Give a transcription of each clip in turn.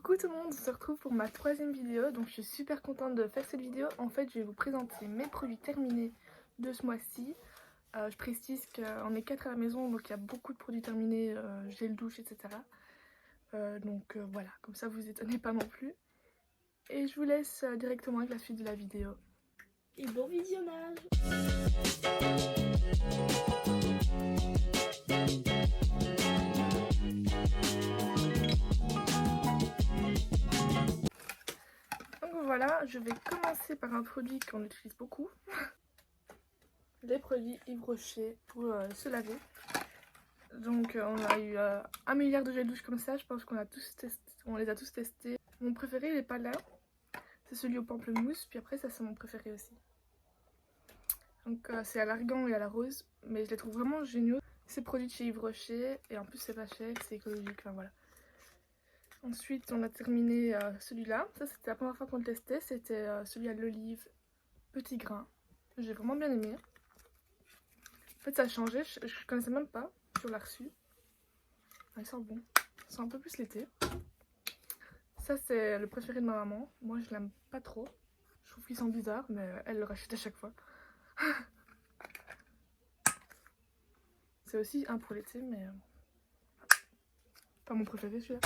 Coucou tout le monde, on se retrouve pour ma troisième vidéo. Donc je suis super contente de faire cette vidéo. En fait je vais vous présenter mes produits terminés de ce mois-ci. Je précise qu'on est 4 à la maison, donc il y a beaucoup de produits terminés, gel douche, etc. Voilà, comme ça vous étonnez pas non plus. Et je vous laisse directement avec la suite de la vidéo. Et bon visionnage. Donc voilà, je vais commencer par un produit qu'on utilise beaucoup. Les produits Yves Rocher pour se laver. Donc on a eu 1 milliard de gel douche comme ça, je pense qu'on les a tous testés. Mon préféré il n'est pas là, c'est celui au pamplemousse, puis après ça c'est mon préféré aussi. Donc c'est à l'argan et à la rose, mais je les trouve vraiment géniaux. C'est produit de chez Yves Rocher et en plus c'est pas cher, c'est écologique, enfin voilà. Ensuite on a terminé celui-là, ça c'était la première fois qu'on le testait, c'était celui à l'olive petit grain. J'ai vraiment bien aimé. En fait ça a changé, je connaissais même pas, je l'ai reçu. Il sent bon, il sent un peu plus l'été. Ça c'est le préféré de ma maman, moi je l'aime pas trop. Je trouve qu'il sent bizarre mais elle le rachète à chaque fois. C'est aussi un pour l'été mais pas mon préféré celui-là.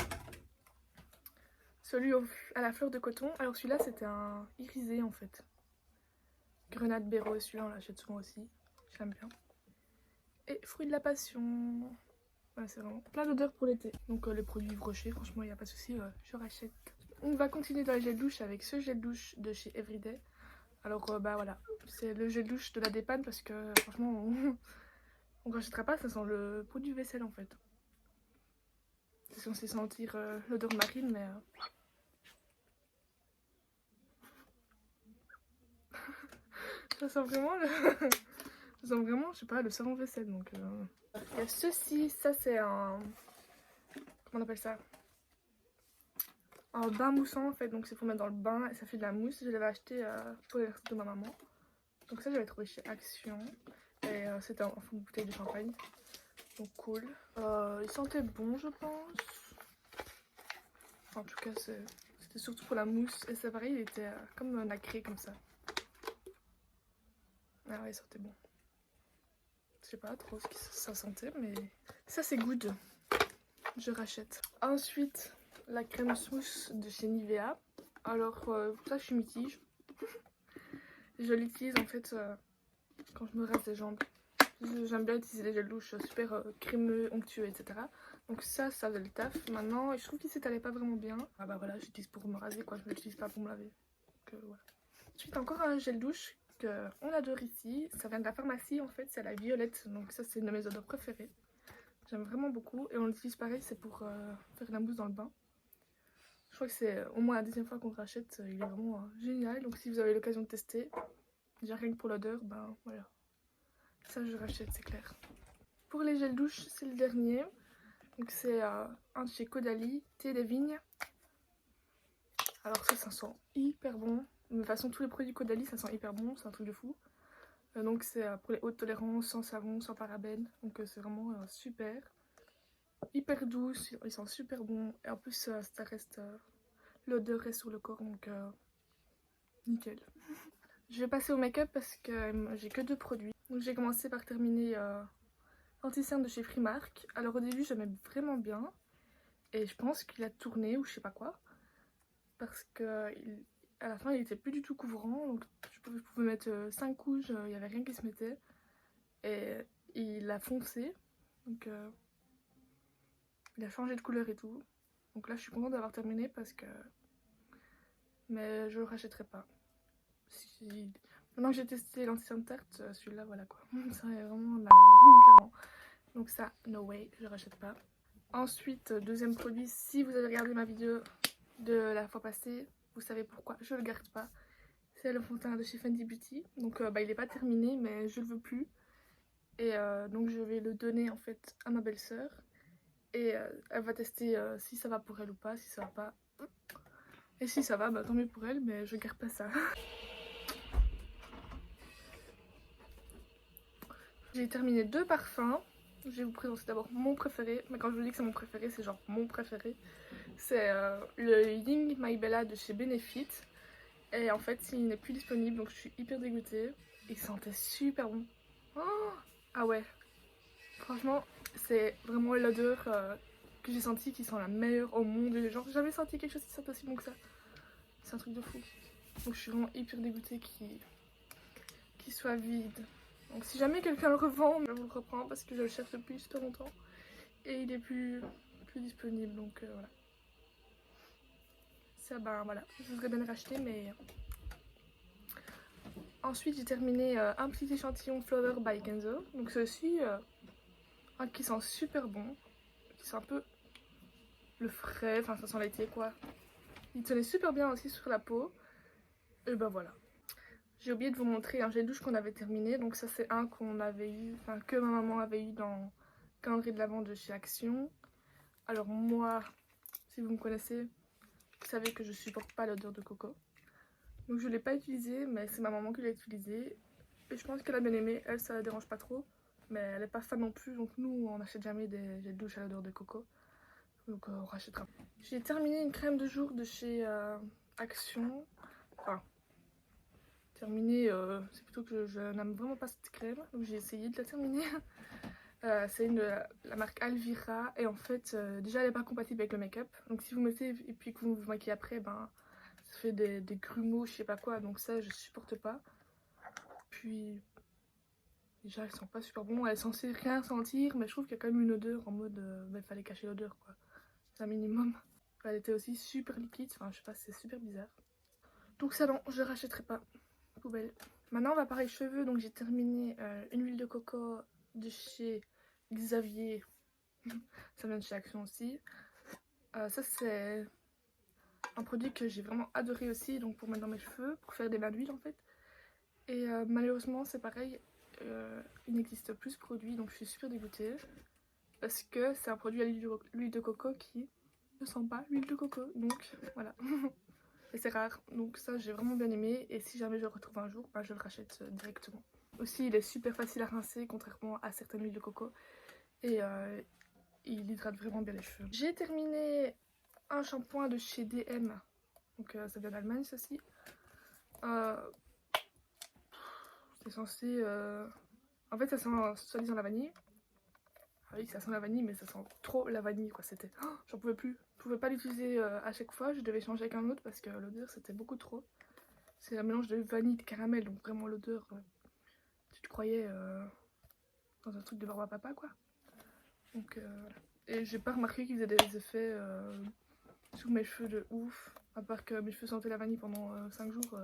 Celui à la fleur de coton, alors celui-là c'était un irisé en fait. Grenade Béro, celui-là on l'achète souvent aussi, je l'aime bien. Et fruit de la passion. Voilà, c'est vraiment plein d'odeurs pour l'été. Donc les produits Yves Rocher, franchement il n'y a pas de souci, je rachète. On va continuer dans les gels douche avec ce gel douche de chez Everyday. Alors bah voilà, c'est le gel douche de la dépanne parce que franchement on ne rachètera pas, ça sent le produit vaisselle en fait. C'est censé sentir l'odeur marine mais... ça sent vraiment le... ça sent vraiment, je sais pas, le savon vaisselle donc... Il y a ceci, ça c'est un... comment on appelle ça? Un bain moussant en fait, donc c'est pour mettre dans le bain et ça fait de la mousse. Je l'avais acheté pour les restes de ma maman. Donc ça j'avais trouvé chez Action. Et c'était en fond de bouteille de champagne. Donc cool. Il sentait bon je pense. En tout cas c'était surtout pour la mousse. Et c'est pareil, il était comme nacré comme ça. Ah ouais, il sentait bon. Je sais pas trop ce que ça sentait mais ça c'est good. Je rachète. Ensuite la crème smooth de chez Nivea. Alors ça je suis mitige. Je l'utilise en fait quand je me rase les jambes. J'aime bien utiliser des gels douche super crémeux, onctueux, etc. Donc ça faisait le taf. Maintenant, et je trouve qu'il s'étalait pas vraiment bien. Ah bah voilà, j'utilise pour me raser quoi, je ne l'utilise pas pour me laver. Donc voilà. Ensuite encore un gel douche qu'on adore ici. Ça vient de la pharmacie en fait, c'est la violette. Donc ça c'est une de mes odeurs préférées. J'aime vraiment beaucoup. Et on l'utilise pareil, c'est pour faire la mousse dans le bain. Je crois que c'est au moins la deuxième fois qu'on le rachète. Il est vraiment génial. Donc si vous avez l'occasion de tester, déjà rien que pour l'odeur, ben voilà. Ça je rachète, c'est clair. Pour les gels douche, c'est le dernier. Donc c'est un de chez Caudalie, thé des vignes. Alors ça sent hyper bon. De toute façon tous les produits Caudalie ça sent hyper bon, c'est un truc de fou. Donc c'est pour les hautes tolérances, sans savon, sans parabènes. Donc c'est vraiment super. Hyper douce, il sent super bon. Et en plus ça reste, l'odeur reste sur le corps donc nickel. Je vais passer au make-up parce que j'ai que 2 produits. Donc j'ai commencé par terminer l'anti-cerne de chez Primark. Alors au début j'aimais vraiment bien. Et je pense qu'il a tourné ou je sais pas quoi. Parce que à la fin il était plus du tout couvrant. Donc je pouvais mettre 5 couches, il n'y avait rien qui se mettait. Et il a foncé. Donc il a changé de couleur et tout. Donc là je suis contente d'avoir terminé parce que... mais je le rachèterai pas. Maintenant que j'ai testé l'anti-cerne tarte, celui-là voilà quoi. Ça est vraiment de la merde, clairement. Donc ça, no way, je rachète pas. Ensuite, deuxième produit, si vous avez regardé ma vidéo de la fois passée, vous savez pourquoi je le garde pas. C'est le fond de teint de chez Fenty Beauty. Donc il est pas terminé mais je le veux plus. Et donc je vais le donner en fait à ma belle-sœur. Et elle va tester si ça va pour elle ou pas, si ça va pas. Et si ça va, bah tant mieux pour elle, mais je garde pas ça. J'ai terminé 2 parfums. Je vais vous présenter d'abord mon préféré. Mais quand je vous dis que c'est mon préféré, c'est genre mon préféré. C'est le Ying My Bella de chez Benefit. Et en fait, il n'est plus disponible, donc je suis hyper dégoûtée. Il sentait super bon. Oh, ah ouais, franchement, c'est vraiment l'odeur que j'ai sentie qui sent la meilleure au monde. Genre, j'ai jamais senti quelque chose qui sent aussi bon que ça. C'est un truc de fou. Donc je suis vraiment hyper dégoûtée qu'il soit vide. Donc si jamais quelqu'un le revend, je vous le reprends parce que je le cherche depuis super longtemps. Et il est plus disponible, donc voilà. Ça, ben voilà, je voudrais bien le racheter, mais... Ensuite, j'ai terminé un petit échantillon Flower by Kenzo. Donc c'est aussi un qui sent super bon. Qui sent un peu le frais, enfin ça sent l'été quoi. Il tenait super bien aussi sur la peau. Et ben voilà. J'ai oublié de vous montrer un gel douche qu'on avait terminé. Donc ça c'est un qu'on avait eu, enfin que ma maman avait eu dans le calendrier de l'Avent de chez Action. Alors moi, si vous me connaissez, vous savez que je supporte pas l'odeur de coco. Donc je l'ai pas utilisé, mais c'est ma maman qui l'a utilisé. Et je pense qu'elle a bien aimé, elle ça la dérange pas trop. Mais elle est pas fan non plus, donc nous on n'achète jamais des gels douche à l'odeur de coco. Donc on rachètera. J'ai terminé une crème de jour de chez Action. Enfin, terminé, c'est plutôt que je n'aime vraiment pas cette crème. Donc j'ai essayé de la terminer. C'est la marque Alvira. Et en fait, déjà elle n'est pas compatible avec le make-up. Donc si vous mettez et puis que vous vous maquillez après, ben ça fait des grumeaux, je sais pas quoi. Donc ça je supporte pas. Puis déjà elles sont pas super bon. Elle est censée rien sentir, mais je trouve qu'il y a quand même une odeur en mode il fallait cacher l'odeur quoi. C'est un minimum. Elle était aussi super liquide, enfin je sais pas, c'est super bizarre. Donc ça non, je rachèterai pas. Poubelle. Maintenant on va parler cheveux, donc j'ai terminé une huile de coco de chez Xavier. Ça vient de chez Action aussi. Ça c'est un produit que j'ai vraiment adoré aussi, donc pour mettre dans mes cheveux, pour faire des bains d'huile en fait. Et malheureusement c'est pareil, il n'existe plus ce produit, donc je suis super dégoûtée. Parce que c'est un produit à l'huile de coco qui ne sent pas l'huile de coco, donc voilà. Et c'est rare, donc ça j'ai vraiment bien aimé. Et si jamais je le retrouve un jour, bah, je le rachète directement. Aussi il est super facile à rincer contrairement à certaines huiles de coco. Et il hydrate vraiment bien les cheveux. J'ai terminé un shampoing de chez DM. Donc ça vient d'Allemagne ceci. C'est censé... En fait ça sent soi-disant la vanille. Ah oui, ça sent la vanille, mais ça sent trop la vanille quoi. C'était... Oh, j'en pouvais plus. Je pouvais pas l'utiliser à chaque fois, je devais changer avec un autre parce que l'odeur c'était beaucoup trop. C'est un mélange de vanille et de caramel, donc vraiment l'odeur, tu te croyais dans un truc de barbe à papa quoi. Donc voilà. Et j'ai pas remarqué qu'il faisait des effets sur mes cheveux de ouf. À part que mes cheveux sentaient la vanille pendant 5 jours,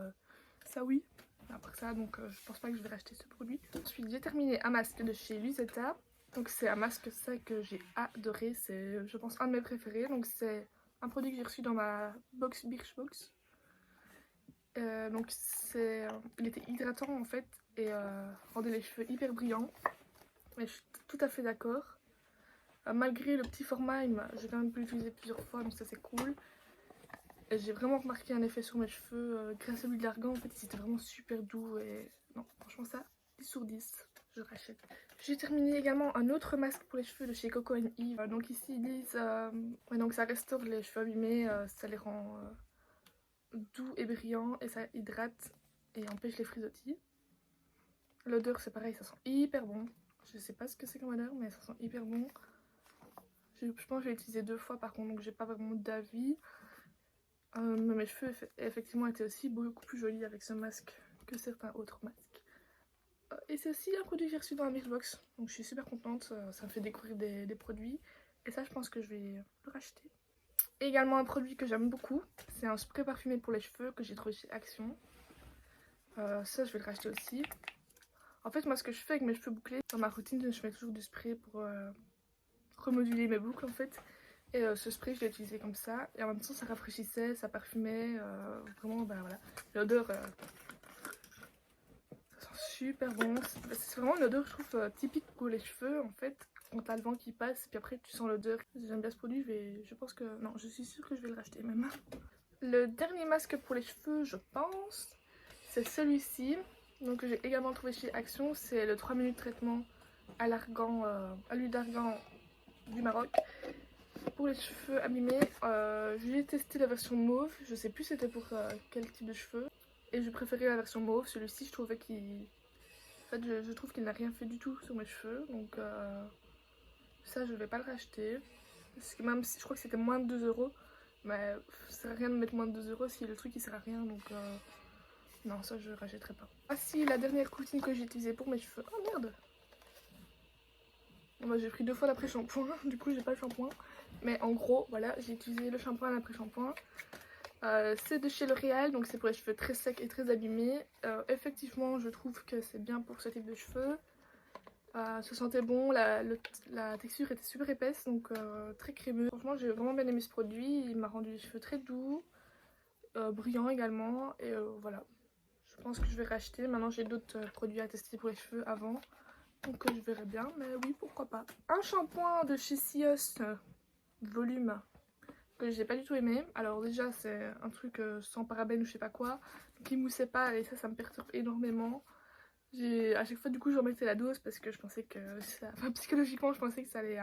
ça oui. Après ça, donc je pense pas que je vais racheter ce produit. Ensuite j'ai terminé un masque de chez Lucetta. Donc c'est un masque ça que j'ai adoré, c'est je pense un de mes préférés. Donc c'est un produit que j'ai reçu dans ma box Birchbox. Donc il était hydratant en fait et rendait les cheveux hyper brillants. Et je suis tout à fait d'accord. Malgré le petit format, j'ai quand même pu l'utiliser plusieurs fois, donc ça c'est cool. Et j'ai vraiment remarqué un effet sur mes cheveux grâce à l'huile d'argan. En fait, c'était vraiment super doux et non, franchement ça, 10 sur 10, je rachète. J'ai terminé également un autre masque pour les cheveux de chez Coco Eve. Donc ici ils disent ouais, donc ça restaure les cheveux abîmés, ça les rend doux et brillants et ça hydrate et empêche les frisottis. L'odeur c'est pareil, ça sent hyper bon. Je sais pas ce que c'est comme odeur, mais ça sent hyper bon. Je pense que je l'ai utilisé 2 fois par contre, donc j'ai pas vraiment d'avis. Mais mes cheveux effectivement étaient aussi beaucoup plus jolis avec ce masque que certains autres masques. Et c'est aussi un produit que j'ai reçu dans la Mixbox, donc je suis super contente, ça me fait découvrir des produits. Et ça je pense que je vais le racheter. Et également un produit que j'aime beaucoup, c'est un spray parfumé pour les cheveux que j'ai trouvé chez Action. Ça je vais le racheter aussi. En fait moi ce que je fais avec mes cheveux bouclés, dans ma routine je mets toujours du spray pour remoduler mes boucles en fait. Et ce spray je l'ai utilisé comme ça et en même temps ça rafraîchissait, ça parfumait, vraiment bah voilà. L'odeur, ça sent super bon, c'est vraiment une odeur je trouve typique pour les cheveux en fait. Quand t'as le vent qui passe puis après tu sens l'odeur. J'aime bien ce produit, je pense que, non je suis sûre que je vais le racheter même. Le dernier masque pour les cheveux je pense, c'est celui-ci. Donc j'ai également trouvé chez Action, c'est le 3 minutes traitement à l'argan, à l'huile d'argan du Maroc. pour les cheveux abîmés, j'ai testé la version mauve. Je sais plus c'était pour quel type de cheveux. Et je préférais la version mauve. Celui-ci, je trouvais qu'il... En fait, je trouve qu'il n'a rien fait du tout sur mes cheveux. Donc ça, je vais pas le racheter. Parce que même si je crois que c'était moins de 2 euros. Mais ça sert à rien de mettre moins de 2 euros si le truc il sert à rien. Donc non, ça je rachèterai pas. Voici la dernière routine que j'ai utilisée pour mes cheveux. Oh merde! Bon, bah, j'ai pris 2 fois l'après-shampoing, du coup j'ai pas le shampoing. Mais en gros, voilà, j'ai utilisé le shampoing et l'après-shampoing. C'est de chez L'Oréal, donc c'est pour les cheveux très secs et très abîmés. Effectivement, je trouve que c'est bien pour ce type de cheveux. Ça sentait bon, la texture était super épaisse, donc très crémeux. Franchement, j'ai vraiment bien aimé ce produit. Il m'a rendu les cheveux très doux, brillants également. Et voilà, je pense que je vais racheter. Maintenant, j'ai d'autres produits à tester pour les cheveux avant. Donc je verrai bien, mais oui, pourquoi pas. Un shampoing de chez Sios Volume que j'ai pas du tout aimé. Alors déjà c'est un truc sans parabènes ou je sais pas quoi, qui moussait pas et ça me perturbe énormément. À chaque fois du coup je remettais la dose parce que je pensais que ça... Enfin psychologiquement je pensais que ça allait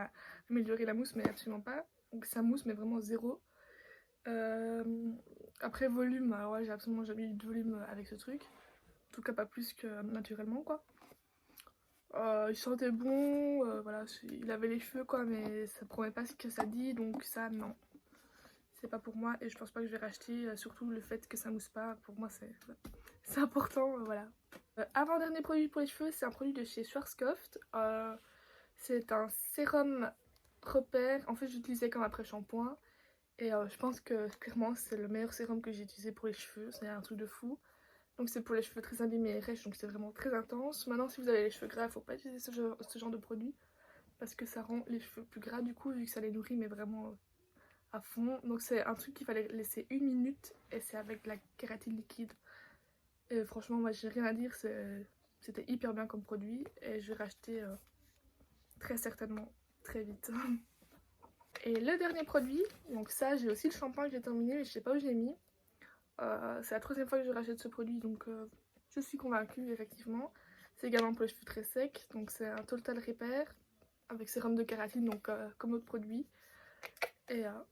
améliorer la mousse, mais absolument pas. Donc ça mousse mais vraiment zéro. Après volume, alors ouais, j'ai absolument jamais eu de volume avec ce truc. En tout cas pas plus que naturellement quoi. Il sentait bon, voilà, il avait les cheveux quoi, mais ça promet pas ce que ça dit, donc ça non. C'est pas pour moi et je pense pas que je vais racheter, surtout le fait que ça mousse pas, pour moi c'est important, voilà. Avant-dernier produit pour les cheveux, c'est un produit de chez Schwarzkopf. C'est un sérum repère, en fait j'utilisais comme après-shampoing. Et je pense que clairement c'est le meilleur sérum que j'ai utilisé pour les cheveux, c'est un truc de fou. Donc c'est pour les cheveux très abîmés et rêches, donc c'est vraiment très intense. Maintenant si vous avez les cheveux gras, faut pas utiliser ce genre de produit. Parce que ça rend les cheveux plus gras du coup, vu que ça les nourrit mais vraiment à fond. Donc c'est un truc qu'il fallait laisser 1 minute et c'est avec de la kératine liquide. Et franchement moi j'ai rien à dire, c'était hyper bien comme produit. Et je vais racheter très certainement très vite. Et le dernier produit, donc ça j'ai aussi le shampoing que j'ai terminé mais je sais pas où je l'ai mis. C'est la troisième fois que je rachète ce produit, donc je suis convaincue effectivement. C'est également pour les cheveux très secs, donc c'est un Total Repair avec sérum de kératine, donc comme autre produit. Et ah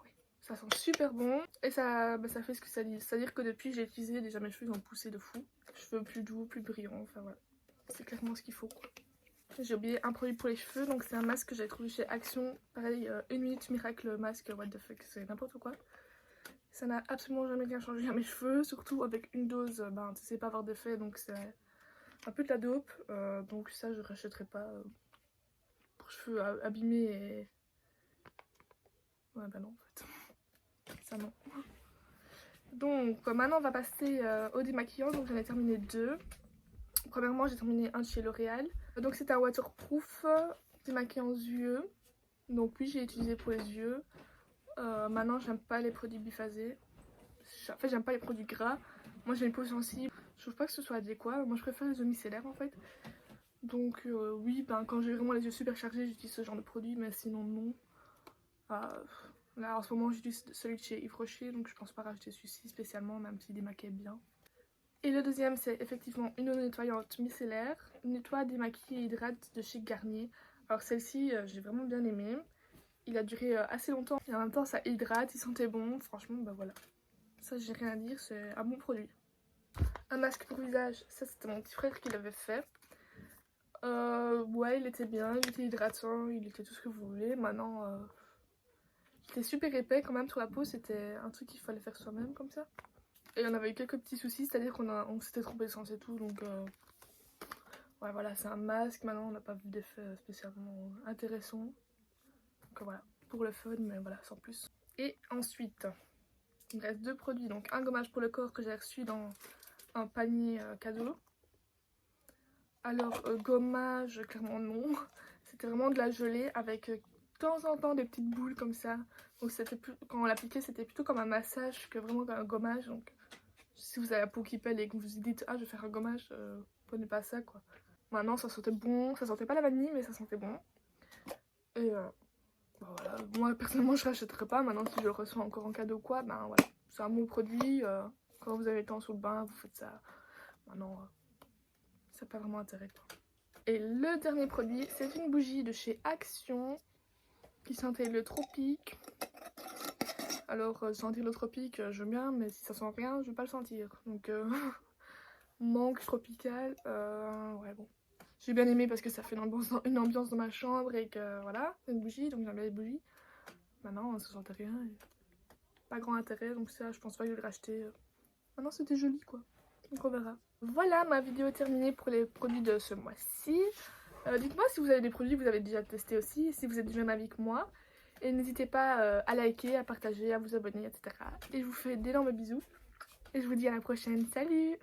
oui, ça sent super bon et ça fait ce que ça dit. C'est-à-dire que depuis que j'ai utilisé, déjà mes cheveux ont poussé de fou. Cheveux plus doux, plus brillants, enfin voilà. C'est clairement ce qu'il faut quoi. J'ai oublié un produit pour les cheveux, donc c'est un masque que j'ai trouvé chez Action. Pareil, 1 minute miracle masque, what the fuck, c'est n'importe quoi. Ça n'a absolument jamais rien changé à mes cheveux, surtout avec une dose, ben tu sais pas avoir d'effet, donc c'est un peu de la dope. Donc ça je rachèterai pas pour cheveux abîmés et... Ouais bah non en fait, ça non. Donc maintenant on va passer au démaquillant, donc j'en ai terminé 2. Premièrement j'ai terminé un de chez L'Oréal. Donc c'est un waterproof démaquillant yeux. Donc oui j'ai utilisé pour les yeux. Maintenant j'aime pas les produits biphasés. En fait j'aime pas les produits gras. Moi j'ai une peau sensible. Je trouve pas que ce soit adéquat. Moi je préfère les eaux micellaires en fait. Donc oui, ben, quand j'ai vraiment les yeux super chargés j'utilise ce genre de produit. Mais sinon non. Là en ce moment j'utilise celui de chez Yves Rocher. Donc je pense pas racheter celui-ci spécialement, même s'il démaquille bien. Et le deuxième c'est effectivement une eau nettoyante micellaire. Nettoie, démaquille et hydrate de chez Garnier. Alors celle-ci j'ai vraiment bien aimé. Il a duré assez longtemps et en même temps ça hydrate, il sentait bon. Franchement bah voilà. Ça j'ai rien à dire, c'est un bon produit. Un masque pour visage, ça c'était mon petit frère qui l'avait fait. Ouais il était bien, il était hydratant, il était tout ce que vous voulez. Maintenant il était super épais quand même sur la peau, c'était un truc qu'il fallait faire soi-même comme ça. Et on avait eu quelques petits soucis, c'est-à-dire qu'on s'était trompé de sens et tout, donc ouais voilà c'est un masque. Maintenant on n'a pas vu d'effet spécialement intéressant. Donc voilà, pour le fun mais voilà sans plus. Et ensuite... il me reste 2 produits, donc un gommage pour le corps que j'ai reçu dans un panier cadeau. Alors gommage, clairement non, c'était vraiment de la gelée avec de temps en temps des petites boules comme ça. Donc quand on l'appliquait c'était plutôt comme un massage que vraiment un gommage. Donc si vous avez la peau qui pèle et que vous vous dites ah je vais faire un gommage, prenez pas ça quoi. Maintenant ça sentait bon, ça sentait pas la vanille mais ça sentait bon. Et bon, voilà. Moi personnellement je rachèterai pas. Maintenant si je le reçois encore en cadeau quoi, ben voilà, c'est un bon produit. Quand vous avez le temps sous le bain vous faites ça. Maintenant ça n'a pas vraiment intérêt quoi. Et le dernier produit c'est une bougie de chez Action qui sentait le tropique. Alors sentir le tropique, je veux bien, mais si ça sent rien, je veux pas le sentir. Donc mangue tropicale, ouais bon. J'ai bien aimé parce que ça fait une ambiance dans ma chambre et que voilà, c'est une bougie, donc j'aime bien les bougies. Maintenant, ça sentait rien, et pas grand intérêt, donc ça, je pense pas que je vais le racheter. Maintenant, c'était joli quoi, donc on verra. Voilà, ma vidéo est terminée pour les produits de ce mois-ci. Dites-moi si vous avez des produits que vous avez déjà testés aussi, si vous êtes du même avis que moi. Et n'hésitez pas à liker, à partager, à vous abonner, etc. Et je vous fais d'énormes bisous. Et je vous dis à la prochaine. Salut!